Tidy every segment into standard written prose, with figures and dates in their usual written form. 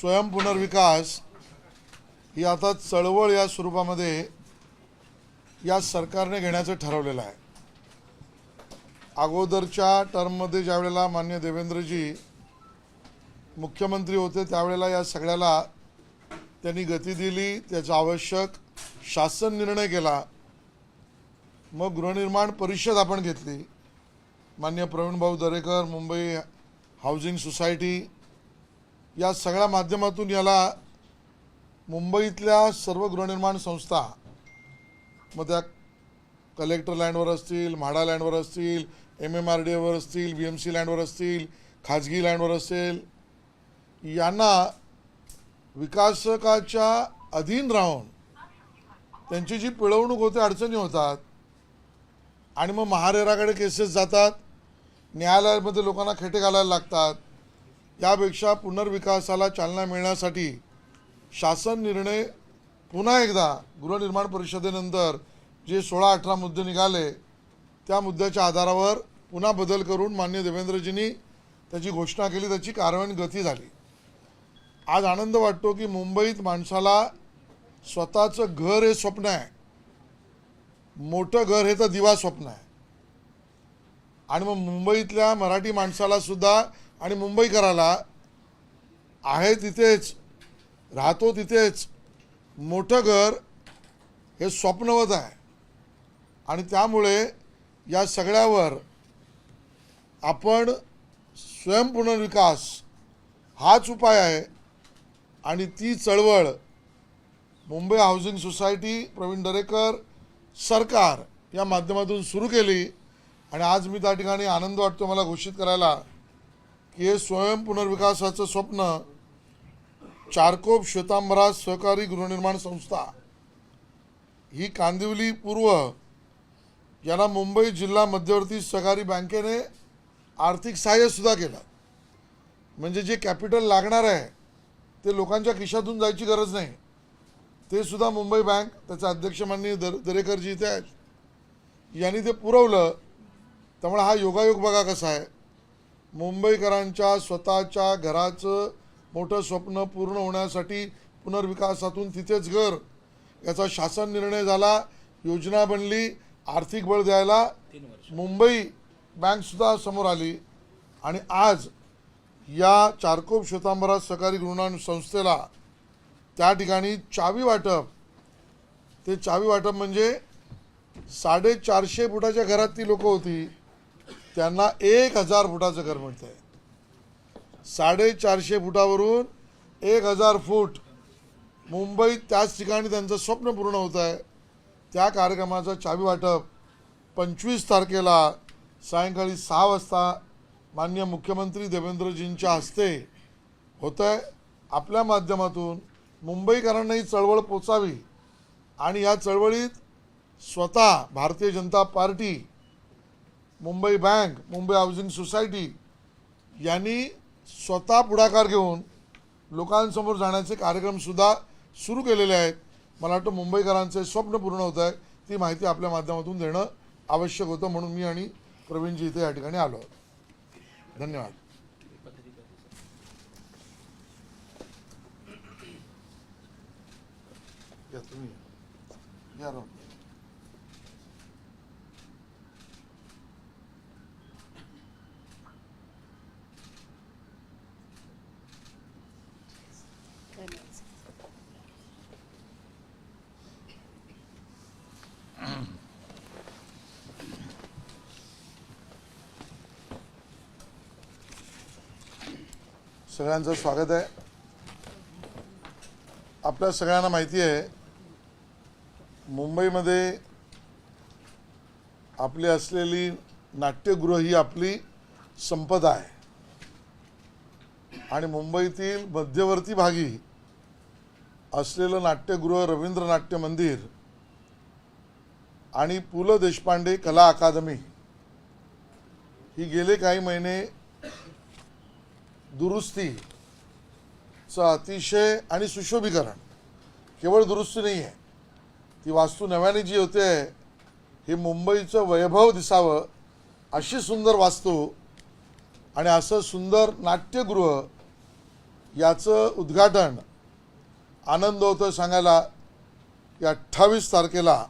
स्वयंपुनर्विकास ही आता चळवळ या स्वरूपामध्ये या सरकारने घेण्याचं ठरवलेलं आहे। अगोदरच्या टर्ममध्ये ज्यावेळेला माननीय देवेंद्रजी मुख्यमंत्री होते त्यावेळेला या सगळ्याला त्यांनी गती दिली, त्याचा आवश्यक शासन निर्णय केला। मग गृहनिर्माण परिषद आपण घेतली, माननीय प्रवीण भाऊ दरेकर, मुंबई हाऊसिंग सोसायटी या सगळ्या माध्यमातून याला मुंबईतल्या सर्व गृहनिर्माण संस्था, मग त्या कलेक्टर लँडवर असतील, म्हाडा लँडवर असतील, MMRDAवर असतील, BMC लँडवर असतील, खाजगी लँडवर असेल, यांना विकासकाच्या अधीन राहून त्यांची जी पिळवणूक होते, अडचणी होतात आणि मग महारेराकडे केसेस जातात, न्यायालयामध्ये लोकांना खेटे घालायला लागतात। यापेक्षा पुनर्विकासाला चालना मिळण्यासाठी शासन निर्णय पुन्हा एकदा गृहनिर्माण परिषदेनंतर जे 16-18 मुद्दे निघाले त्या मुद्द्याच्या आधारावर पुन्हा बदल करून माननीय देवेंद्रजींनी त्याची घोषणा केली, त्याची कार्यान्वयन गती झाली। आज आनंद वाटतो की मुंबईत माणसाला स्वतःचं घर हे स्वप्न आहे, मोठं घर हे तर दिवा स्वप्न आहे। आणि मग मुंबईतल्या मराठी माणसाला सुद्धा आणि मुंबईकराला आहे तिथेच, राहतो तिथेच मोठं घर हे स्वप्नवत आहे। आणि त्यामुळे या सगळ्यावर आपण स्वयंपुनर्विकास हाच उपाय आहे आणि ती चळवळ मुंबई हाऊसिंग सोसायटी, प्रवीण दरेकर, सरकार या माध्यमातून सुरू केली। आणि आज मी त्या ठिकाणी आनंद वाटतो मला घोषित करायला की हे स्वयंपुनर्विकासाचं स्वप्न चारकोप श्वेतांबरा सहकारी गृहनिर्माण संस्था ही कांदिवली पूर्व याला मुंबई जिल्हा मध्यवर्ती सहकारी बँकेने आर्थिक सहाय्यसुद्धा केलं। म्हणजे जे कॅपिटल लागणार आहे ते लोकांच्या खिशातून जायची गरज नाही, ते सुद्धा मुंबई बँक, त्याचा अध्यक्ष माननीय दरेकरजी इथे आहेत, यांनी ते पुरवलं। त्यामुळे हा योगायोग बघा कसा आहे, मुंबईकरांच्या स्वतःच्या घराचं मोठं स्वप्न पूर्ण होण्यासाठी पुनर्विकासातून तिथेच घर याचा शासन निर्णय झाला, योजना बनली, आर्थिक बळ द्यायला मुंबई बँकसुद्धा समोर आली। आणि आज या चारकोप श्वेतांबरा सहकारी गृहनिर्माण संस्थेला त्या ठिकाणी चावी वाटप, ते चावी वाटप म्हणजे 450 फुटाच्या घरात ती लोक होती त्यांना 1000 फुटाचं घर मिळतं आहे। 450 फुटावरून 1000 फूट मुंबईत त्याच ठिकाणी त्यांचं स्वप्न पूर्ण होत आहे। त्या कार्यक्रमाचं चावी वाटप 25 तारखेला सायंकाळी 6 वाजता माननीय मुख्यमंत्री देवेंद्रजींच्या हस्ते होत आहे। आपल्या माध्यमातून मुंबईकरांना ही चळवळ पोचावी आणि या चळवळीत स्वतः Bharatiya Janata party, Mumbai bank, Mumbai housing society यांनी स्वतः पुढाकार घेऊन लोकांसमोर जाण्याचे कार्यक्रमसुद्धा सुरू केलेले आहेत। मला वाटतं मुंबईकरांचे स्वप्न पूर्ण होत आहे, ती माहिती आपल्या माध्यमातून देणं आवश्यक होतं, म्हणून मी आणि प्रवीणजी इथे या ठिकाणी आलो। धन्यवाद। या तुम्ही या राव। सगळ्यांचं स्वागत आहे। आपल्या सगळ्यांना माहिती आहे मुंबईमध्ये आपली असलेली नाट्यगृह ही आपली संपदा आहे आणि मुंबईतील मध्यवर्ती भागी असलेलं नाट्यगृह रवींद्र नाट्य मंदिर आणि पु ल देशपांडे कला अकादमी ही गेले काही महिने दुरुस्तीचं अतिशय आणि सुशोभीकरण, केवळ दुरुस्ती नाही आहे, ती वास्तू नव्याने जी होते हे मुंबईचं वैभव दिसावं अशी सुंदर वास्तू आणि असं सुंदर नाट्यगृह याचं उद्घाटन आनंद होतो सांगायला की 28 तारखेला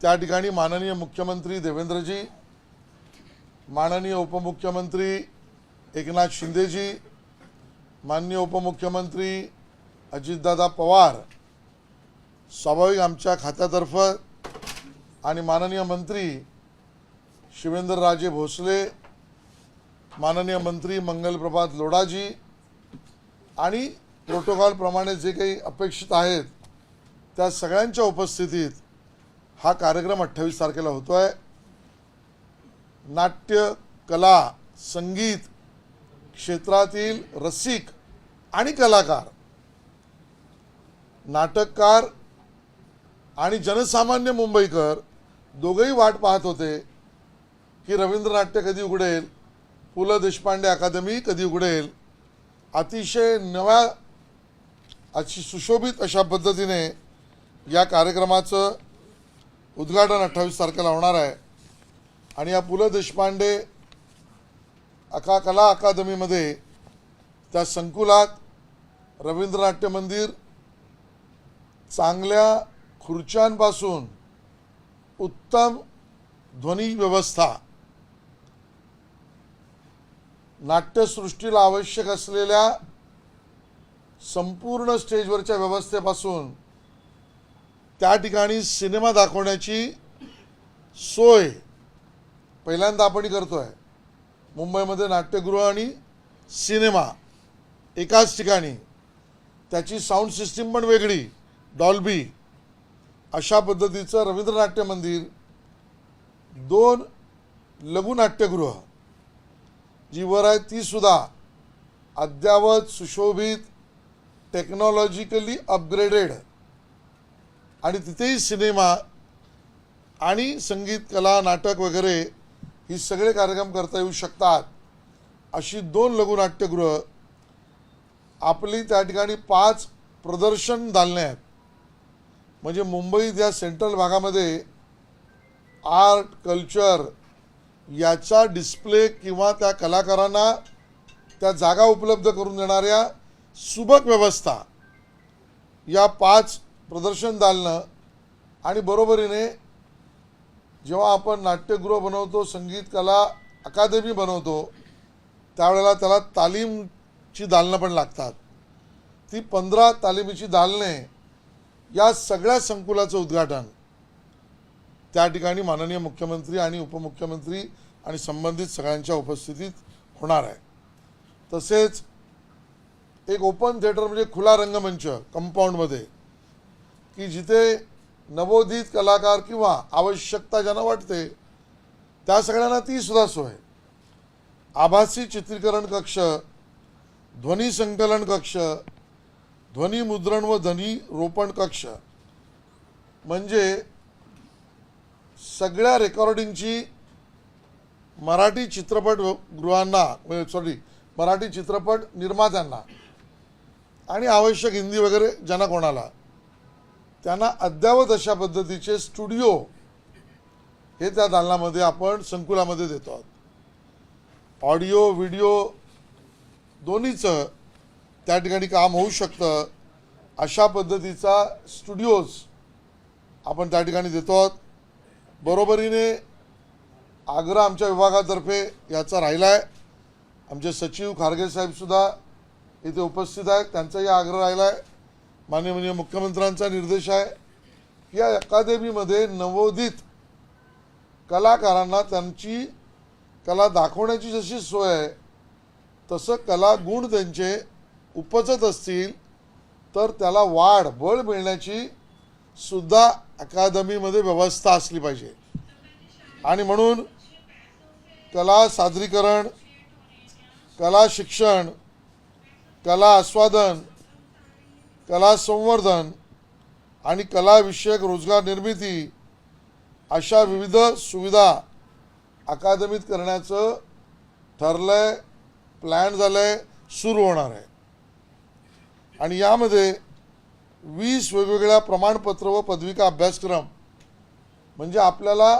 त्या ठिकाणी माननीय मुख्यमंत्री देवेंद्रजी, माननीय उपमुख्यमंत्री एकनाथ शिंदेजी, माननीय उपमुख्यमंत्री अजितदादा पवार, स्वाभाविक आमच्या खात्यातर्फे आणि माननीय मंत्री शिवेंद्रराजे भोसले, माननीय मंत्री मंगलप्रभात लोढाजी आणि प्रोटोकॉलप्रमाणे जे काही अपेक्षित आहेत त्या सगळ्यांच्या उपस्थितीत हा कार्यक्रम 28 तारखेला होतो आहे। नाट्य, कला, संगीत क्षेत्रातील रसिक आणि कलाकार, नाटककार आणि जनसामान्य मुंबईकर दोघेही वाट पाहत होते की रवींद्र नाट्य कधी उघडेल, पु ल देशपांडे अकादमी कधी उघडेल। अतिशय नव्या अशी सुशोभित अशा पद्धतीने या कार्यक्रमाचं उद्घाटन 28 तारखेला होणार आहे आणि या पु ल देशपांडे कला अकादमीमध्ये त्या संकुलात रवींद्र नाट्य मंदिर, चांगल्या खुर्च्यांपासून उत्तम ध्वनी व्यवस्था, नाट्यसृष्टीला आवश्यक असलेल्या संपूर्ण स्टेजवरच्या व्यवस्थेपासून त्या ठिकाणी सिनेमा दाखवण्याची सोय पहिल्यांदा आपण करतोय। मुंबईमध्ये नाट्यगृह आणि सिनेमा एकाच ठिकाणी, त्याची साऊंड सिस्टीम पण वेगळी, डॉल्बी, अशा पद्धतीचं रवींद्र नाट्य मंदिर, 2 लघुनाट्यगृह जी वर आहे ती सुद्धा अद्यावत सुशोभित, टेक्नॉलॉजिकली अपग्रेडेड आणि तिथेही सिनेमा आणि संगीत, कला, नाटक वगैरे ही सगळे कार्यक्रम करता येऊ शकतात अशी 2 लघुनाट्यगृह, आपली त्या ठिकाणी 5 प्रदर्शन दालने आहेत। म्हणजे मुंबईत या सेंट्रल भागामध्ये आर्ट, कल्चर याचा डिस्प्ले किंवा त्या कलाकारांना त्या जागा उपलब्ध करून देणाऱ्या सुबक व्यवस्था, या 5 प्रदर्शन दालनं आणि बरोबरीने जेव्हा आपण नाट्यगृह बनवतो, संगीत कला अकादमी बनवतो, त्यावेळेला त्याला तालीमची दालनं पण लागतात। ती 15 तालिमीची दालने या सगळ्या संकुलाचं उद्घाटन त्या ठिकाणी माननीय मुख्यमंत्री आणि उपमुख्यमंत्री आणि संबंधित सगळ्यांच्या उपस्थितीत होणार आहे। तसेच एक ओपन थिएटर म्हणजे खुला रंगमंच कंपाऊंडमध्ये की जिथे नवोदित कलाकार किंवा आवश्यकता ज्यांना वाटते त्या सगळ्यांना ती सुद्धा सोय, आभासी चित्रीकरण कक्ष, ध्वनी संकलन कक्ष, ध्वनी मुद्रण व ध्वनी रोपण कक्ष, म्हणजे सगळ्या रेकॉर्डिंगची मराठी चित्रपट गृहांना, मराठी चित्रपट निर्मात्यांना आणि आवश्यक हिंदी वगैरे ज्यांना कोणाला, त्यांना अद्यावत अशा पद्धतीचे स्टुडिओ हे त्या दालनामध्ये आपण संकुलामध्ये देतो आहोत। ऑडिओ व्हिडिओ दोन्हीचं त्या ठिकाणी काम होऊ शकतं अशा पद्धतीचा स्टुडिओज आपण त्या ठिकाणी देतो आहोत। बरोबरीने आग्रह आमच्या विभागातर्फे याचा राहिला आहे, आमचे सचिव खारगे साहेबसुद्धा इथे उपस्थित आहेत, त्यांचाही आग्रह राहिला आहे। माननीय मुख्यमंत्र्यांचा निर्देश आहे की या अकादमीमध्ये नवोदित कलाकारांना त्यांची कला दाखवण्याची जशी सोय आहे तसं कला गुण त्यांचे उपजत असतील तर त्याला वाढ बळ मिळण्याची सुद्धा अकादमीमध्ये व्यवस्था असली पाहिजे। आणि म्हणून कला सादरीकरण, कला शिक्षण, कला आस्वादन, कला संवर्धन आणि कला विषयक रोजगार निर्मिती अशा विविध सुविधा अकादमीत करण्याचं ठरलंय, प्लॅन झालंय, सुरू होणार आहे। आणि यामध्ये 20 वेगवेगळ्या प्रमाणपत्र व पदविका अभ्यासक्रम, म्हणजे आपल्याला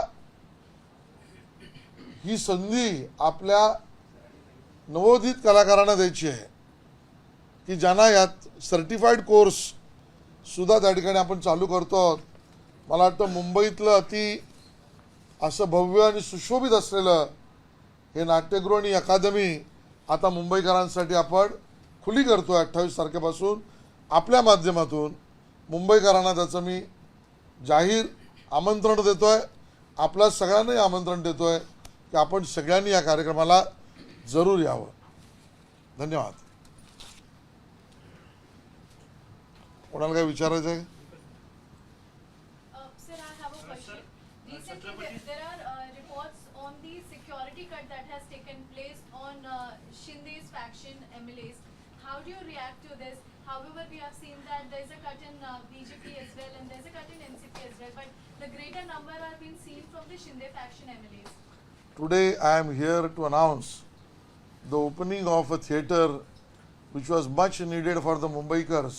ही संधी आपल्या नवोदित कलाकारांना द्यायची आहे। की ज्यांना यात सर्टिफाईड कोर्स सुद्धा त्या ठिकाणी आपण चालू करतो आहोत. मला वाटतं मुंबईतलं अति असं भव्य आणि सुशोभित असलेलं हे नाट्यगृह आणि अकादमी आता मुंबईकरांसाठी आपण खुली करतो आहे. 28 तारखेपासून आपल्या माध्यमातून मुंबईकरांना त्याचं मी जाहीर आमंत्रण देतो आहे. आपल्या सगळ्यांनाही आमंत्रण देतो आहे की आपण सगळ्यांनी या कार्यक्रमाला जरूर यावं. धन्यवाद. कोणाला काय विचारायचं आहे? Sir, I have a question. Recently, there are reports on the security cut that has taken place on Shinde's faction MLAs. How do you react to this? However, we have seen that there is a cut in BJP as well, and there is a cut in NCP as well. But the greater number are being seen from the Shinde faction MLAs. Today I am here to announce the opening of a theatre which was much needed for the Mumbaikars.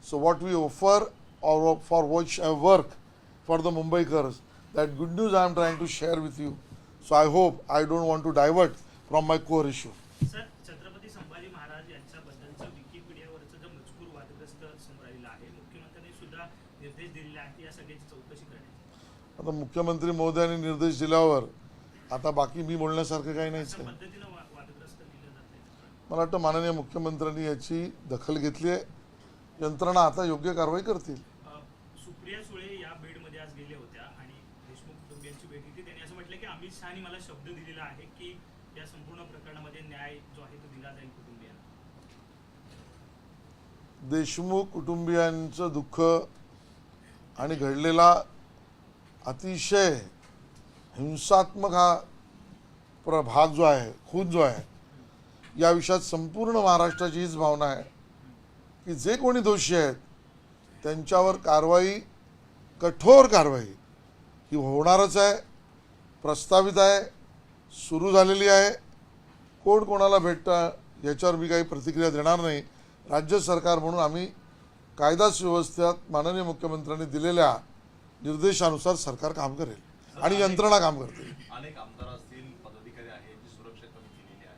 So what we offer or for which I work for the Mumbaikars, that good news I am trying to share with you. So I hope I don't want to divert from my core issue. Sir, Chhatrapati Sambhaji Maharaj यांच्याबद्दलचं विकिपीडियावरचं जो मजकूर वादग्रस्त समोर आलेला आहे, मुख्यमंत्र्यांनी सुद्धा निर्देश दिलेले आहेत या सगळ्याची चौकशी करण्याची. आता मुख्यमंत्री महोदयांनी निर्देश दिल्यावर आता बाकी मी बोलण्यासारखं काही नाहीच आहे. पद्धतीनं वादग्रस्त लिहिलं जाते. मला वाटतं माननीय मुख्यमंत्र्यांनी याची दखल घेतली आहे. यंत्रणा आता योग्य कारवाई करतील. सुप्रिया सुळे या बीडमध्ये आज गेल्या होत्या आणि देशमुख कुटुंबियांची भेट घेतली. त्यांनी असं म्हटलं की अमित शहानी मला शब्द दिलेला आहे की या संपूर्ण प्रकरणामध्ये न्याय जो आहे तो दिला जाईल कुटुंबियांना. देशमुख कुटुंबियांचं दुःख आणि घडलेला अतिशय हिंसात्मक हा प्रभाग जो आहे, खून जो आहे, या विषयात संपूर्ण महाराष्ट्राची हीच भावना आहे की जे कोणी दोषी आहेत त्यांच्यावर कारवाई, कठोर कारवाई ही होणारच आहे, प्रस्तावित आहे, सुरू झालेली आहे. कोण कोणाला भेटतं याच्यावर मी काही प्रतिक्रिया देणार नाही. राज्य सरकार म्हणून आम्ही कायदा सुव्यवस्थेत माननीय मुख्यमंत्र्यांनी दिलेल्या निर्देशानुसार सरकार काम करेल आणि यंत्रणा काम करते. अनेक आमदार असतील, पदाधिकारी आहेत, जी सुरक्षा कमी केलेली आहे.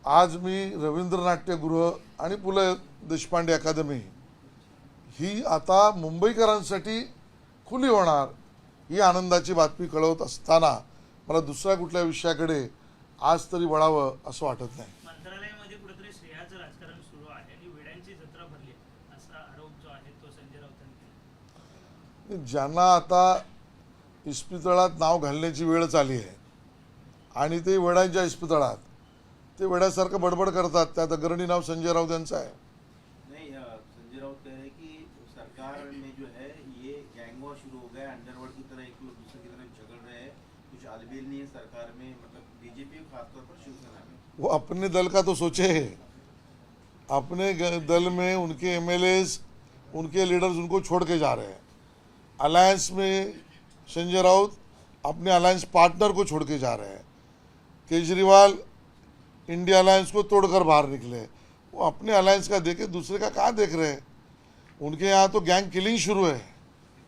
आज मी रवींद्र नाट्यगृह आणि पु ल देशपांडे अकादमी ही आता मुंबईकरांसाठी खुली होणार ही आनंदाची बातमी कळवत असताना मला दुसऱ्या कुठल्या विषयाकडे आज तरी वळावं असं वाटत नाही. मंत्रालयामध्ये कुठेतरी श्रेयाचं राजकारण सुरू आहे आणि वेड्यांची जत्रा भरली असा आरोप जो आहे तो संजय राऊतांनी केला. ज्यांना आता इस्पितळात नाव घालण्याची वेळ आली आहे आणि ते वेड्यांच्या इस्पितळात ते वेड्यासारखं बडबड करतात, त्यात अग्रणी नाव संजय राऊत यांचं आहे. नहीं, संजय राउत कह रहे हैं कि सरकार में जो है ये गैंग वॉर शुरू हो गया है, अंडरवर्ल्ड की तरह एक लोग दूसरे की तरफ झगड़ रहे हैं. कुछ आलबेल नहीं है सरकार में, मतलब बीजेपी खासतौर पर शिवसेना में. वो अपने दल का तो सोचे, अपने दल में उनके एमएलएज, उनके लीडर्स उनको छोड़ के जा रहे हैं. अलायंस में संजय राउत अपने अलायंस पार्टनर को छोड़ के जा रहे हैं. केजरीवाल इंडिया अलायंस को तोड़कर बाहर निकले. वो अपने अलायंस का देखे, दूसरे का कहाँ देख रहे हैं. उनके यहाँ तो गैंग किलिंग शुरू है.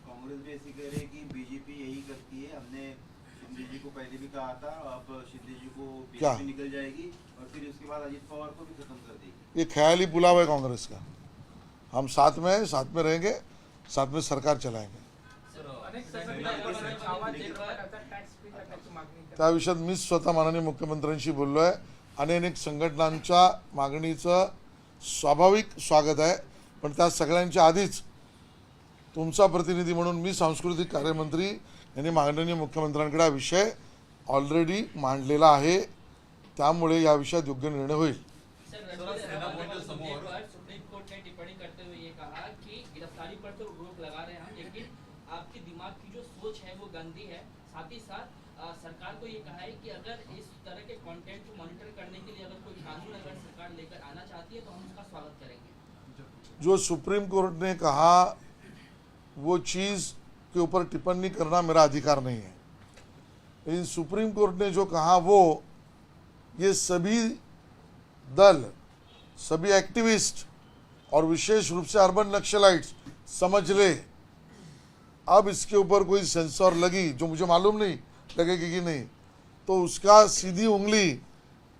कांग्रेस भी ऐसी कह रही है कि बीजेपी यही करती है. हमने शिंदे जी को पहले भी कहा था, अब शिंदे जी को क्या? बीजेपी निकल जाएगी और फिर उसके बाद अजित पवार को भी खत्म कर देगी. ये ख्याली पुलाव है कांग्रेस का. हम साथ में हैं, साथ में रहेंगे, साथ में सरकार चलाएंगे. त्या विषयात मी स्वतः माननीय मुख्यमंत्र्यांशी बोललो आहे. अनेक संघटनांच्या मागणीचं स्वाभाविक स्वागत आहे, पण त्या सगळ्यांच्या आधीच तुमचा प्रतिनिधी म्हणून मी सांस्कृतिक कार्यमंत्री यांनी माननीय मुख्यमंत्र्यांकडे हा विषय ऑलरेडी मांडलेला आहे. त्यामुळे या विषयात योग्य निर्णय होईल. सुप्रीम कोर्ट ने टिप्पणी करते हुए ये कहा कि गिरफ्तारी पर तो रोक लगा रहे हैं, लेकिन आपके दिमाग की जो सोच है वो गंदी है. साथ ही साथ सरकार को ये कहा है कि अगर इस तरह के कंटेंट को मॉनिटर करने के लिए अगर कोई कानून अगर सरकार लेकर आना चाहती है तो हम उसका स्वागत करेंगे. जो सुप्रीम कोर्ट ने कहा वो चीज़ के ऊपर टिप्पणी करना मेरा अधिकार नहीं है. लेकिन सुप्रीम कोर्ट ने जो कहा वो ये सभी दल, सभी एक्टिविस्ट और विशेष रूप से अर्बन नक्सलाइट्स समझ ले. अब इसके ऊपर कोई सेंसर लगी, जो मुझे मालूम नहीं लगेगी कि नहीं, तो उसका सीधी उंगली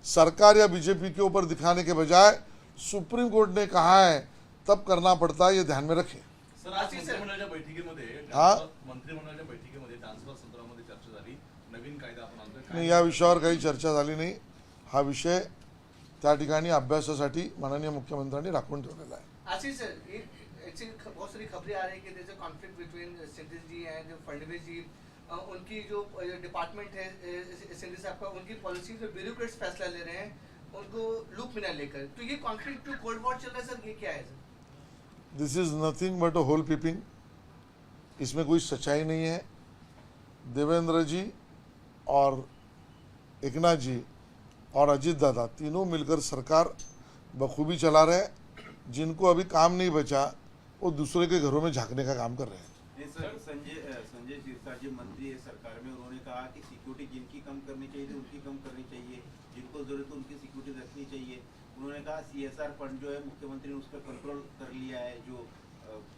सरकार या बीजेपी के ऊपर दिखाने के बजाय सुप्रीम कोर्ट ने कहा है तब करना पड़ता है, ये ध्यान में रखें. सर आज मंत्रिमंडळाच्या बैठकीमध्ये हा? मंत्रिमंडळाच्या बैठकीमध्ये ट्रान्सफर संदर्भामध्ये चर्चा झाली. नवीन कायदा आपण आणतोय. नाही, या विषयावर काही चर्चा झाली नाही. हा विषय त्या ठिकाणी अभ्यासासाठी माननीय मुख्यमंत्र्यांनी राखून ठेवलेला आहे. आशीष सर, ऐसी बहुत सारी खबरें आ रही है कि there's a conflict between Scindia ji and Fadnavis ji. उनकी जो डिपार्टमेंट है सिंधिया साहब का, उनकी पॉलिसी जो ब्यूरोक्रेट्स फैसला ले रहे हैं उनको लूप में न लेकर, तो ये कॉन्फ्लिक्ट जो कोल्ड वॉर चल रहा है सर, ये क्या है sir? This is nothing but a hole peeping. इसमें कोई सच्चाई नहीं है. देवेंद्र जी और एकनाथ जी और अजीत दादा तीनों मिलकर सरकार बखूबी चला रहे हैं. जिनको अभी काम नहीं बचा वो दूसरे के घरों में झांकने का काम कर रहे हैं. नहीं सर, संजय सिरसा जी मंत्री है सरकार में, उन्होंने कहा कि सिक्योरिटी जिनकी कम करनी चाहिए थी उनकी कम करनी चाहिए, जिनको जरूरत है उनकी सिक्योरिटी रखनी चाहिए. उन्होंने कहा CSR फंड जो है मुख्यमंत्री ने उस पर कंट्रोल कर लिया है. जो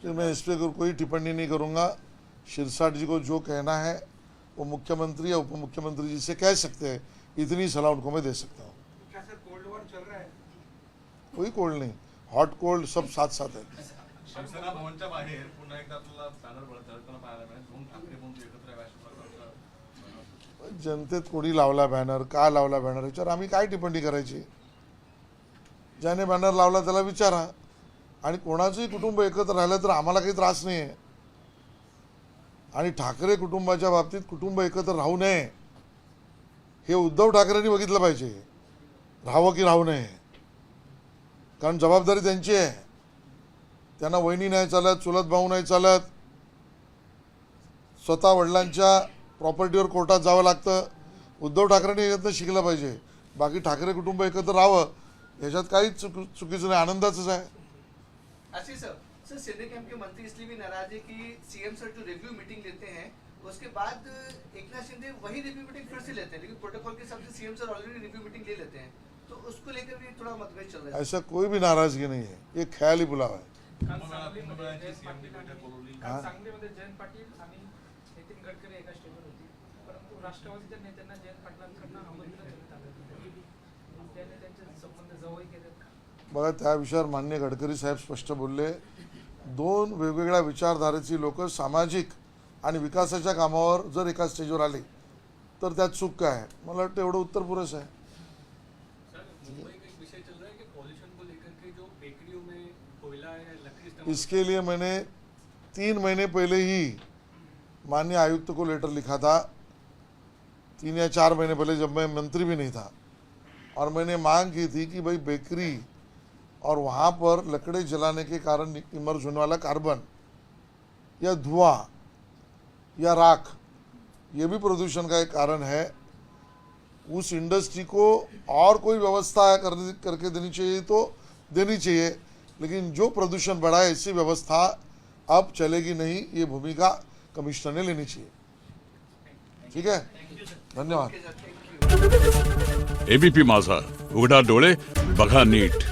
तो मैं इस पर कोई टिप्पणी नहीं करूंगा. शिरसाट जी को जो कहना है वो मुख्यमंत्री या उप मुख्यमंत्री जी से कह सकते हैं. इतनी सलाह उनको मैं दे सकता हूँ. क्या सर कोल्ड वॉर चल रहा है? कोई कोल्ड नहीं, हॉट कोल्ड सब साथ साथ है. शिवसेना भवनच्या बाहेर पुन्हा एकदा आपल्याला बॅनर झळकताना पाहायला मिळेल. दोन ठाकरे बंधू एकत्र यावे अशा प्रकारचा जनतेत कोणी लावला बॅनर, का लावला बॅनर याच्यावर आम्ही काय टिप्पणी करायची. ज्याने बॅनर लावला त्याला विचारा. आणि कोणाचंही कुटुंब एकत्र राहिलं तर आम्हाला काही त्रास नाही आहे. आणि ठाकरे कुटुंबाच्या बाबतीत कुटुंब एकत्र राहू नये हे उद्धव ठाकरेंनी बघितलं पाहिजे. राहावं की राहू नये, कारण जबाबदारी त्यांची आहे. त्यांना वहिनी नाही चालत, चुलत भाऊ नाही चालत, स्वतः वडिलांच्या प्रॉपर्टीवर कोर्टात जावं लागतं. उद्धव ठाकरेंनी यातनं शिकलं पाहिजे. बाकी ठाकरे कुटुंब एकत्र राहावं याच्यात काहीच चुकीचं नाही, आनंदाचंच आहे. Ashish sir, sir Scindia camp के मंत्री इसलिए भी नाराज है कि सीएम सर जो रिव्यू मीटिंग लेते हैं उसके बाद एकनाथ शिंदे वही रिव्यू मीटिंग फिर से लेते हैं, लेकिन प्रोटोकॉल के हिसाब से CM sir already review meeting ले लेते हैं, तो उसको लेकर भी थोड़ा मतभेद चल रहा है. ऐसा कोई भी नाराजगी नहीं है, ये ख्याली बुलावा है. कुंभमेळ्याची सीएमनी बैठक बोलवली. हा? सांगलीमध्ये जयंत पाटील आणि नितीन गडकरी एका स्टेजवर होती, परंतु राष्ट्रवादीच्या नेत्यांना जयंत पाटलांकडनं आमंत्रण देण्यात आलं. त्याने त्यांचे संबंध जवळ केले. बघा, त्या विषयावर माननीय गडकरी साहेब स्पष्ट बोलले. दोन वेगवेगळ्या विचारधारेची लोक सामाजिक आणि विकासाच्या कामावर जर एका स्टेजवर आले तर त्यात चूक काय आहे. मला वाटतं एवढं उत्तर पुरेसं आहे. इसके लिए मैंने 3 महीने पहले ही माननीय आयुक्त को लेटर लिखा था, 3 या 4 महीने पहले, जब मैं मंत्री भी नहीं था, और मैंने मांग की थी कि भाई बेकरी और वहाँ पर लकड़े जलाने के कारण इमर्ज होने वाला कार्बन या धुआं या राख, ये भी प्रदूषण का एक कारण है. उस इंडस्ट्री को और कोई व्यवस्था करके देनी चाहिए तो देनी चाहिए, लेकिन जो प्रदूषण बढ़ा है ऐसी व्यवस्था अब चलेगी नहीं. ये भूमिका कमिश्नर ने लेनी चाहिए. ठीक है, धन्यवाद. Okay, sir, thank you. ABP माझा, उघडा डोळे बघा नीट.